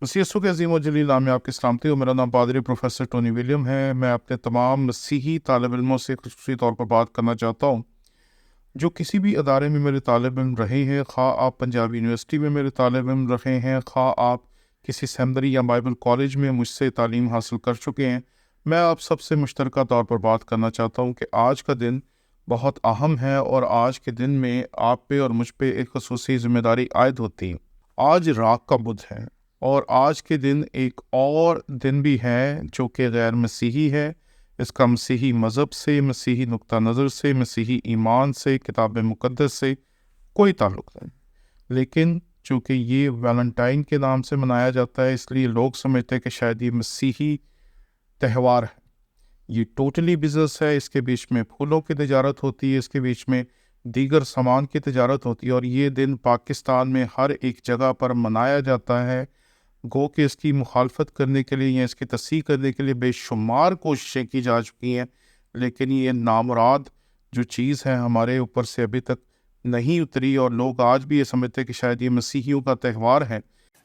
मसीह यीशु के अज़ीम व जलील नाम में आपकी सलामती हो। मेरा नाम पादरी प्रोफेसर टोनी विलियम है। मैं अपने तमाम मसीही तालिब इल्मों से ख़ुसूसी तौर पर बात करना चाहता हूँ जो किसी भी अदारे में मेरे तालिब इल्म रहे हैं, खा आप पंजाब यूनिवर्सिटी में मेरे तालिब इल्म रहे हैं, खा आप किसी सेमिनरी या बाइबल कॉलेज में मुझसे तालीम हासिल कर चुके हैं। मैं आप सबसे मुश्तरका तौर पर बात करना चाहता हूँ कि आज का दिन बहुत अहम है और आज के दिन में आप पे और मुझ पे एक ख़ुसूसी ज़िम्मेदारी आयद होती है। आज राख का बुध है और आज के दिन एक और दिन भी है जो कि गैर मसीही है। इसका मसीही मज़हब से, मसीही नुक्ता नज़र से, मसीही ईमान से, किताब मुक़द्दस से कोई ताल्लुक़ नहीं। लेकिन चूँकि ये वैलेंटाइन के नाम से मनाया जाता है, इसलिए लोग समझते हैं कि शायद ये मसीही त्यौहार है। ये टोटली बिज़नेस है। इसके बीच में फूलों की तजारत होती है, इसके बीच में दीगर सामान की तजारत होती है और ये दिन पाकिस्तान में हर एक जगह पर मनाया जाता है। गो कि इसकी मुखालफत करने के लिए या इसकी तस्दीक़ करने के लिए बेशुमार कोशिशें की जा चुकी हैं, लेकिन ये नामुराद जो चीज़ है हमारे ऊपर से अभी तक नहीं उतरी और लोग आज भी ये समझते हैं कि शायद ये मसीहियों का त्यौहार है।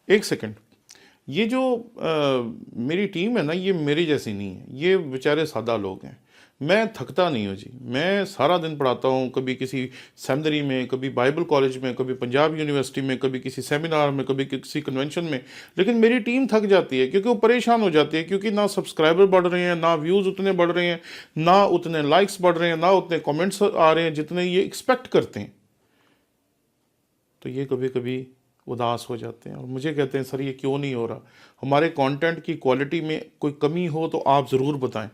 एक सेकंड, ये जो मेरी टीम है ना, ये मेरी जैसी नहीं है। ये बेचारे सादा लोग हैं। मैं थकता नहीं हूँ जी। मैं सारा दिन पढ़ाता हूँ, कभी किसी सेमिनरी में, कभी बाइबल कॉलेज में, कभी पंजाब यूनिवर्सिटी में, कभी किसी सेमिनार में, कभी किसी कन्वेंशन में। लेकिन मेरी टीम थक जाती है क्योंकि वो परेशान हो जाती है, क्योंकि ना सब्सक्राइबर बढ़ रहे हैं, ना व्यूज़ उतने बढ़ रहे हैं, ना उतने लाइक्स बढ़ रहे हैं, ना उतने कमेंट्स आ रहे हैं जितने ये एक्सपेक्ट करते हैं। तो ये कभी कभी उदास हो जाते हैं और मुझे कहते हैं सर ये क्यों नहीं हो रहा। हमारे कंटेंट की क्वालिटी में कोई कमी हो तो आप ज़रूर बताएं,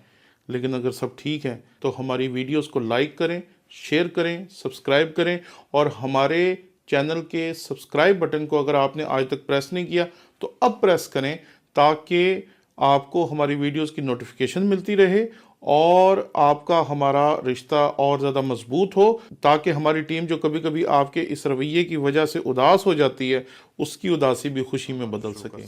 लेकिन अगर सब ठीक है तो हमारी वीडियोस को लाइक करें, शेयर करें, सब्सक्राइब करें और हमारे चैनल के सब्सक्राइब बटन को अगर आपने आज तक प्रेस नहीं किया तो अब प्रेस करें, ताकि आपको हमारी वीडियोस की नोटिफिकेशन मिलती रहे और आपका हमारा रिश्ता और ज़्यादा मजबूत हो, ताकि हमारी टीम जो कभी कभी आपके इस रवैये की वजह से उदास हो जाती है, उसकी उदासी भी खुशी में बदल सके।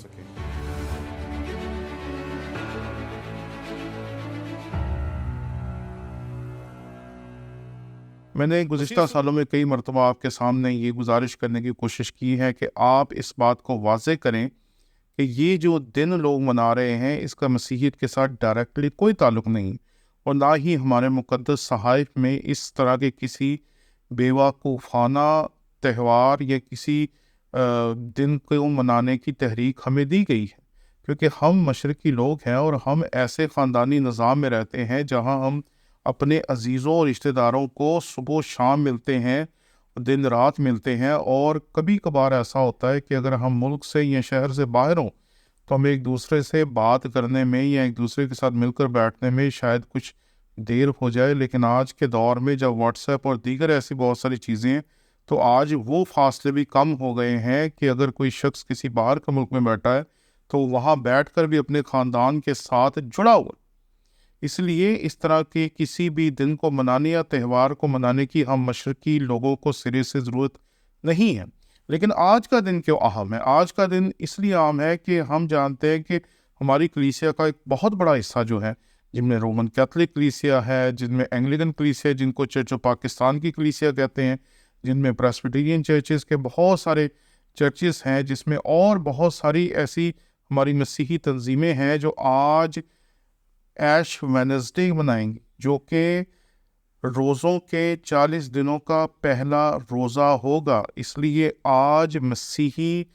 मैंने गुज़िश्ता सालों में कई मरतबा आपके सामने ये गुजारिश करने की कोशिश की है कि आप इस बात को वाज़ेह करें कि ये जो दिन लोग मना रहे हैं इसका मसीहियत के साथ डायरेक्टली कोई ताल्लुक़ नहीं और ना ही हमारे मुक़द्दस सहाइफ में इस तरह के किसी बेवकूफ़ाना त्यौहार या किसी दिन को मनाने की तहरीक हमें दी गई है, क्योंकि हम मशरक़ी लोग हैं और हम ऐसे ख़ानदानी निज़ाम में रहते हैं जहाँ हम अपने अजीज़ों और रिश्तेदारों को सुबह शाम मिलते हैं, दिन रात मिलते हैं। और कभी कभार ऐसा होता है कि अगर हम मुल्क से या शहर से बाहर हों तो हम एक दूसरे से बात करने में या एक दूसरे के साथ मिलकर बैठने में शायद कुछ देर हो जाए, लेकिन आज के दौर में जब व्हाट्सएप और दीगर ऐसी बहुत सारी चीज़ें हैं तो आज वो फासले भी कम हो गए हैं कि अगर कोई शख्स किसी बाहर के मुल्क में बैठा है तो वहाँ बैठकर भी अपने ख़ानदान के साथ जुड़ा हुआ। इसलिए इस तरह के किसी भी दिन को मनाने या त्यौहार को मनाने की हम मशरक़ी लोगों को सिरे से ज़रूरत नहीं है। लेकिन आज का दिन क्यों अहम है? आज का दिन इसलिए अहम है कि हम जानते हैं कि हमारी कलीसिया का एक बहुत बड़ा हिस्सा जो है, जिनमें रोमन कैथलिक कलीसिया है, जिनमें एंग्लिकन कलीसिया है, जिनको चर्च ऑफ पाकिस्तान की कलीसिया कहते हैं, जिनमें प्रेस्बिटेरियन चर्चेस के बहुत सारे चर्चेस हैं, जिसमें और बहुत सारी ऐसी हमारी मसीही तंजीमें हैं जो आज ऐश वेडनेसडे मनाएंगे, जो कि रोज़ों के 40 दिनों का पहला रोज़ा होगा। इसलिए आज मसीही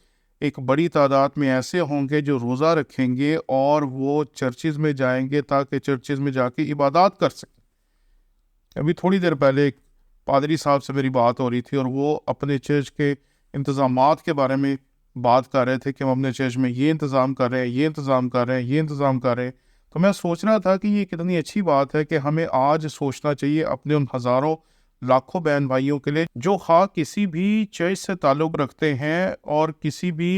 एक बड़ी तादाद में ऐसे होंगे जो रोज़ा रखेंगे और वो चर्चेज़ में जाएंगे ताकि चर्चेज़ में जाके इबादत कर सकें। अभी थोड़ी देर पहले एक पादरी साहब से मेरी बात हो रही थी और वो अपने चर्च के इंतज़ामात के बारे में बात कर रहे थे कि हम अपने चर्च में ये इंतज़ाम कर रहे हैं, ये इंतज़ाम कर रहे हैं, ये इंतज़ाम कर रहे हैं। तो मैं सोच रहा था कि ये कितनी अच्छी बात है कि हमें आज सोचना चाहिए अपने उन हज़ारों लाखों बहन भाइयों के लिए जो खा किसी भी चर्च से ताल्लुक़ रखते हैं और किसी भी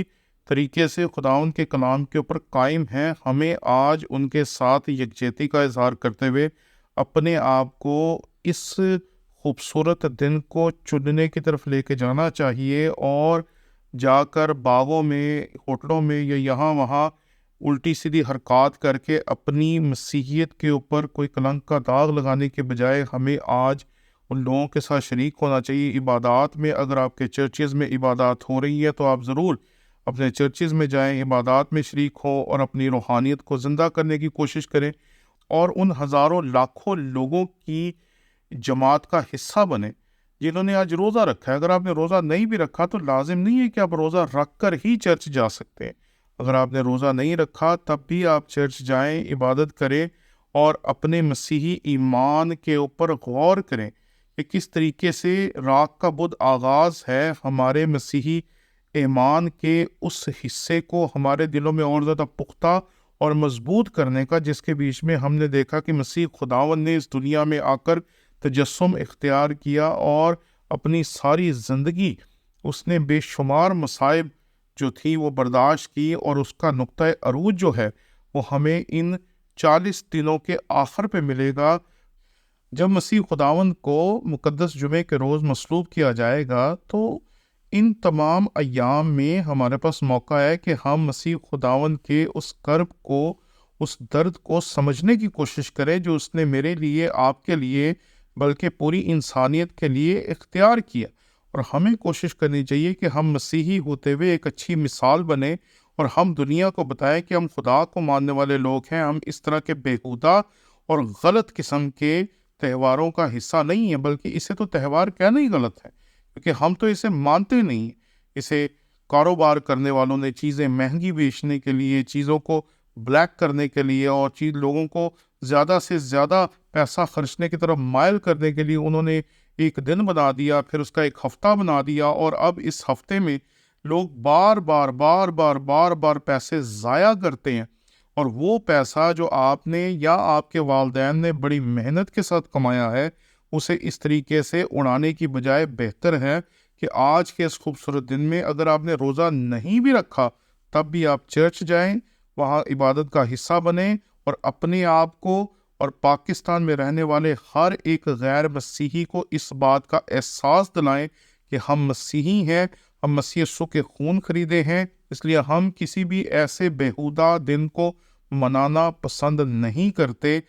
तरीके से खुदावंद के कलाम के ऊपर कायम हैं। हमें आज उनके साथ यकजहती का इज़हार करते हुए अपने आप को इस खूबसूरत दिन को चुनने की तरफ लेके जाना चाहिए और जाकर बागों में, होटलों में या यहाँ वहाँ उल्टी सीधी हरकत करके अपनी मसीहियत के ऊपर कोई कलंक का दाग लगाने के बजाय हमें आज उन लोगों के साथ शरीक होना चाहिए इबादत में। अगर आपके चर्चेज़ में इबादत हो रही है तो आप ज़रूर اپنے چرچز میں جائیں، عبادات میں شریک ہوں اور اپنی روحانیت کو زندہ کرنے کی کوشش کریں، اور ان ہزاروں لاکھوں لوگوں کی جماعت کا حصہ بنیں جنہوں نے آج روزہ رکھا ہے۔ اگر آپ نے روزہ نہیں بھی رکھا تو لازم نہیں ہے کہ آپ روزہ رکھ کر ہی چرچ جا سکتے ہیں۔ اگر آپ نے روزہ نہیں رکھا تب بھی آپ چرچ جائیں، عبادت کریں اور اپنے مسیحی ایمان کے اوپر غور کریں کہ کس طریقے سے رات کا بدھ آغاز ہے ہمارے مسیحی ایمان کے اس حصے کو ہمارے دلوں میں اور زیادہ پختہ اور مضبوط کرنے کا، جس کے بیچ میں ہم نے دیکھا کہ مسیح خداوند نے اس دنیا میں آ کر تجسم اختیار کیا اور اپنی ساری زندگی اس نے بے شمار مصائب جو تھی وہ برداشت کی، اور اس کا نقطہ عروج جو ہے وہ ہمیں ان 40 دنوں کے آخر پہ ملے گا، جب مسیح خداوند کو مقدس جمعے کے روز مصلوب کیا جائے گا۔ تو ان تمام ایام میں ہمارے پاس موقع ہے کہ ہم مسیح خداوند کے اس کرب کو، اس درد کو سمجھنے کی کوشش کریں جو اس نے میرے لیے، آپ کے لیے، بلکہ پوری انسانیت کے لیے اختیار کیا۔ اور ہمیں کوشش کرنی چاہیے کہ ہم مسیحی ہوتے ہوئے ایک اچھی مثال بنیں اور ہم دنیا کو بتائیں کہ ہم خدا کو ماننے والے لوگ ہیں، ہم اس طرح کے بیہودہ اور غلط قسم کے تہواروں کا حصہ نہیں ہیں، بلکہ اسے تو تہوار کہنا ہی غلط ہے کیونکہ ہم تو اسے مانتے نہیں ہیں۔ اسے کاروبار کرنے والوں نے چیزیں مہنگی بیچنے کے لیے، چیزوں کو بلیک کرنے کے لیے اور لوگوں کو زیادہ سے زیادہ پیسہ خرچنے کی طرف مائل کرنے کے لیے انہوں نے ایک دن بنا دیا، پھر اس کا ایک ہفتہ بنا دیا، اور اب اس ہفتے میں لوگ بار بار پیسے ضائع کرتے ہیں، اور وہ پیسہ جو آپ نے یا آپ کے والدین نے بڑی محنت کے ساتھ کمایا ہے اسے اس طریقے سے اڑانے کی بجائے بہتر ہے کہ آج کے اس خوبصورت دن میں اگر آپ نے روزہ نہیں بھی رکھا تب بھی آپ چرچ جائیں، وہاں عبادت کا حصہ بنیں، اور اپنے آپ کو اور پاکستان میں رہنے والے ہر ایک غیر مسیحی کو اس بات کا احساس دلائیں کہ ہم مسیحی ہیں، ہم مسیح یسوع کے خون خریدے ہیں، اس لیے ہم کسی بھی ایسے بیہودہ دن کو منانا پسند نہیں کرتے۔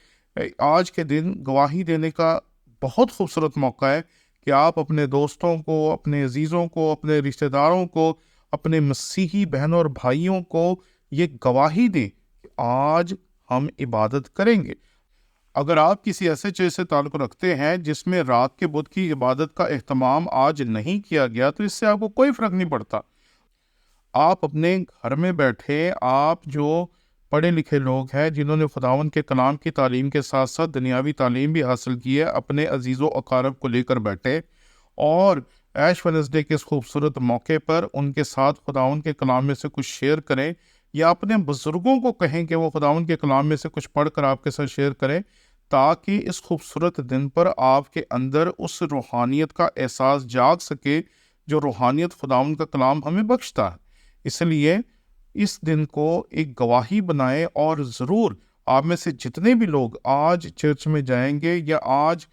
آج کے دن گواہی دینے کا بہت خوبصورت موقع ہے کہ آپ اپنے دوستوں کو، اپنے عزیزوں کو، اپنے رشتہ داروں کو، اپنے مسیحی بہنوں اور بھائیوں کو یہ گواہی دیں کہ آج ہم عبادت کریں گے۔ اگر آپ کسی ایسے چیز سے تعلق رکھتے ہیں جس میں رات کے بدھ کی عبادت کا اہتمام آج نہیں کیا گیا تو اس سے آپ کو کوئی فرق نہیں پڑتا۔ آپ اپنے گھر میں بیٹھے، آپ جو پڑھے لکھے لوگ ہیں جنہوں نے خداوند کے کلام کی تعلیم کے ساتھ ساتھ دنیاوی تعلیم بھی حاصل کی ہے، اپنے عزیز و اقارب کو لے کر بیٹھے اور ایش وینسڈے کے اس خوبصورت موقع پر ان کے ساتھ خداوند کے کلام میں سے کچھ شیئر کریں، یا اپنے بزرگوں کو کہیں کہ وہ خداوند کے کلام میں سے کچھ پڑھ کر آپ کے ساتھ شیئر کریں، تاکہ اس خوبصورت دن پر آپ کے اندر اس روحانیت کا احساس جاگ سکے جو روحانیت خداوند کا کلام ہمیں بخشتا ہے۔ اس لیے اس دن کو ایک گواہی بنائیں، اور ضرور آپ میں سے جتنے بھی لوگ آج چرچ میں جائیں گے یا آج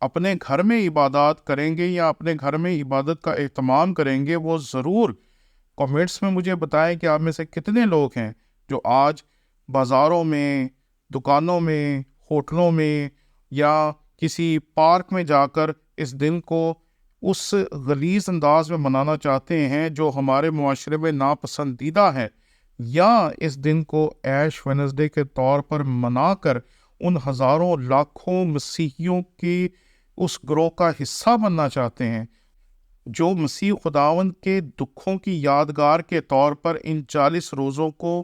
اپنے گھر میں عبادات کریں گے یا اپنے گھر میں عبادت کا اہتمام کریں گے، وہ ضرور کمنٹس میں مجھے بتائیں کہ آپ میں سے کتنے لوگ ہیں جو آج بازاروں میں، دکانوں میں، ہوٹلوں میں یا کسی پارک میں جا کر اس دن کو اس غلیظ انداز میں منانا چاہتے ہیں جو ہمارے معاشرے میں ناپسندیدہ ہے، یا اس دن کو ایش وینسڈے کے طور پر منا کر ان ہزاروں لاکھوں مسیحیوں کی اس گروہ کا حصہ بننا چاہتے ہیں جو مسیح خداوند کے دکھوں کی یادگار کے طور پر ان 40 روزوں کو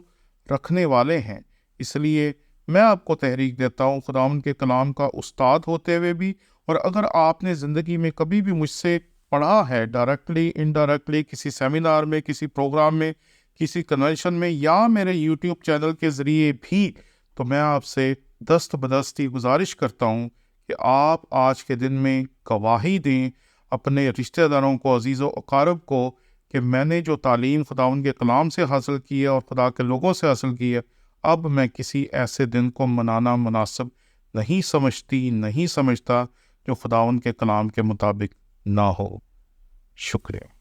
رکھنے والے ہیں۔ اس لیے میں آپ کو تحریک دیتا ہوں خداوند کے کلام کا استاد ہوتے ہوئے بھی، اور اگر آپ نے زندگی میں کبھی بھی مجھ سے پڑھا ہے ڈائریکٹلی انڈائریکٹلی، کسی سیمینار میں، کسی پروگرام میں، کسی کنونشن میں، یا میرے یوٹیوب چینل کے ذریعے بھی، تو میں آپ سے دست بدستی گزارش کرتا ہوں کہ آپ آج کے دن میں گواہی دیں اپنے رشتہ داروں کو، عزیز و اقارب کو، کہ میں نے جو تعلیم خداوند کے کلام سے حاصل کی ہے اور خدا کے لوگوں سے حاصل کی ہے، اب میں کسی ایسے دن کو منانا مناسب نہیں سمجھتا جو خداوند کے کلام کے مطابق نہ ہو۔ شکریہ۔